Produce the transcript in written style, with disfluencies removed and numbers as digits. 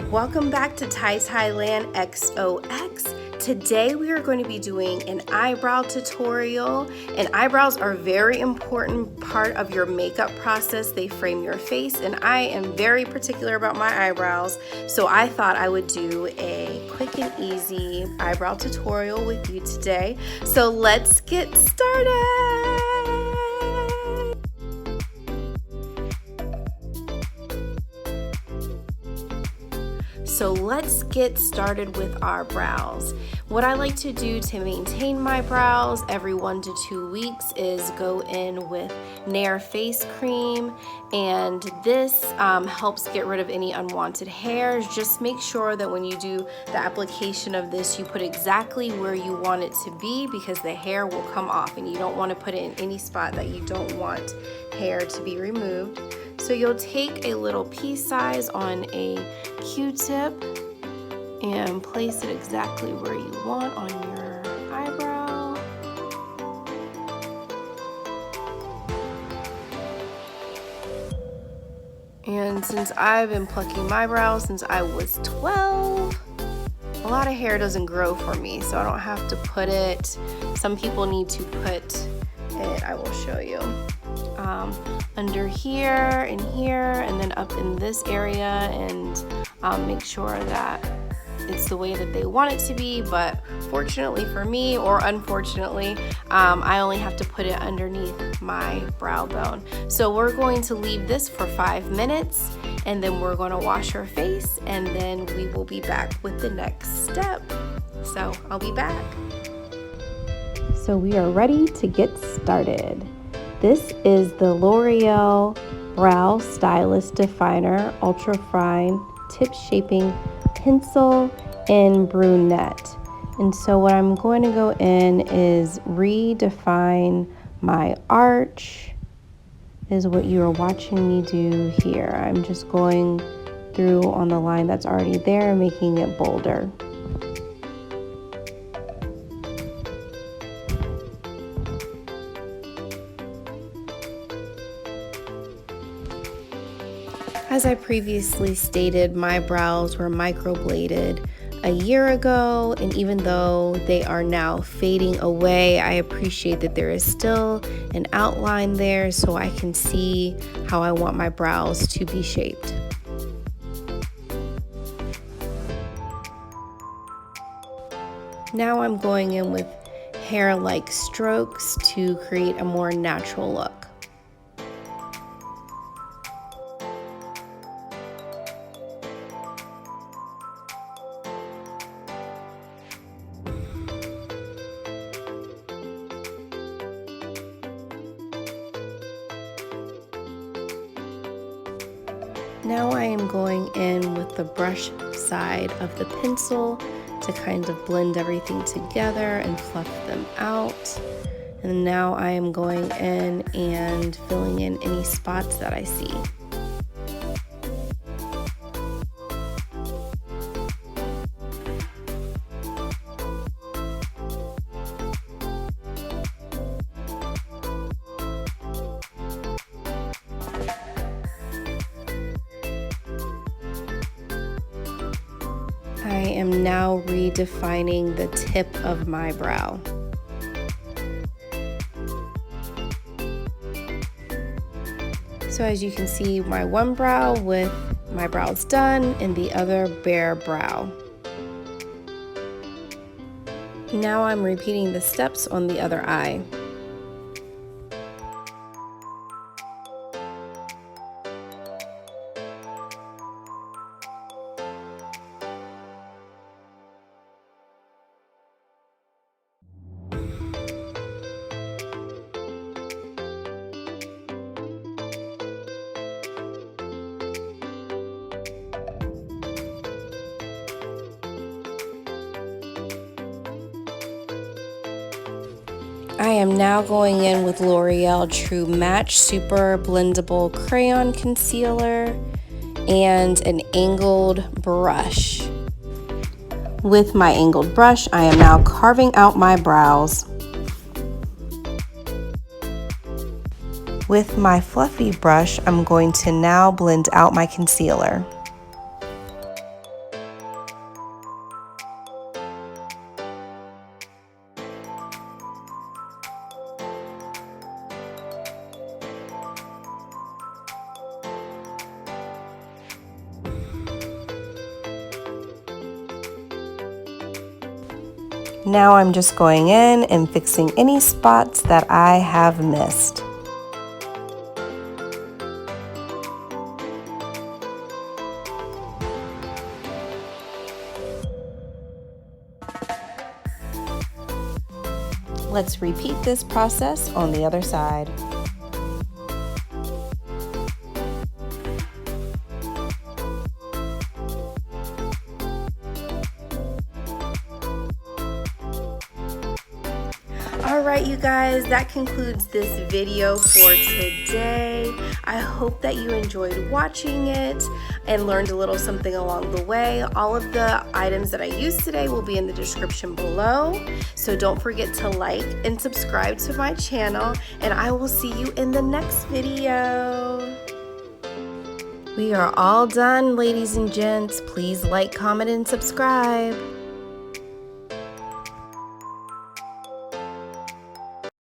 Welcome back to TyeTye&Co XOX. Today we are going to be doing an eyebrow tutorial, and eyebrows are a very important part of your makeup process. They frame your face, and I am very particular about my eyebrows, so I thought I would do a quick and easy eyebrow tutorial with you today. So let's get started. So let's get started with our brows. What I like to do to maintain my brows every 1 to 2 weeks is go in with Nair face cream, and this helps get rid of any unwanted hairs. Just make sure that when you do the application of this, you put exactly where you want it to be, because the hair will come off and you don't want to put it in any spot that you don't want hair to be removed. So you'll take a little pea size on a Q-tip and place it exactly where you want on your eyebrow. And since I've been plucking my brows since I was 12, a lot of hair doesn't grow for me, so I don't have to put it. Some people need to put it, I will show you. Under here and here, and then up in this area, and make sure that it's the way that they want it to be. But fortunately for me, or unfortunately, I only have to put it underneath my brow bone. So we're going to leave this for 5 minutes, and then we're going to wash our face, and then we will be back with the next step. So I'll be back. So we are ready to get started. This is the Loreal Brow Stylist Definer Ultra Fine Tip Shaping Pencil in Brunette. And so what I'm going to go in is redefine my arch, is what you are watching me do here. I'm just going through on the line that's already there, making it bolder. As I previously stated, my brows were microbladed a year ago, and even though they are now fading away, I appreciate that there is still an outline there so I can see how I want my brows to be shaped. Now I'm going in with hair-like strokes to create a more natural look. Now I am going in with the brush side of the pencil to kind of blend everything together and fluff them out. And now I am going in and filling in any spots that I see. I am now redefining the tip of my brow. So as you can see, my one brow with my brows done and the other bare brow. Now I'm repeating the steps on the other eye. I am now going in with L'Oreal True Match Super Blendable Crayon Concealer and an angled brush. With my angled brush, I am now carving out my brows. With my fluffy brush, I'm going to now blend out my concealer. Now I'm just going in and fixing any spots that I have missed. Let's repeat this process on the other side. Alright you guys, that concludes this video for today. I hope that you enjoyed watching it and learned a little something along the way. All of the items that I used today will be in the description below. So don't forget to like and subscribe to my channel, and I will see you in the next video. We are all done, ladies and gents. Please like, comment, and subscribe.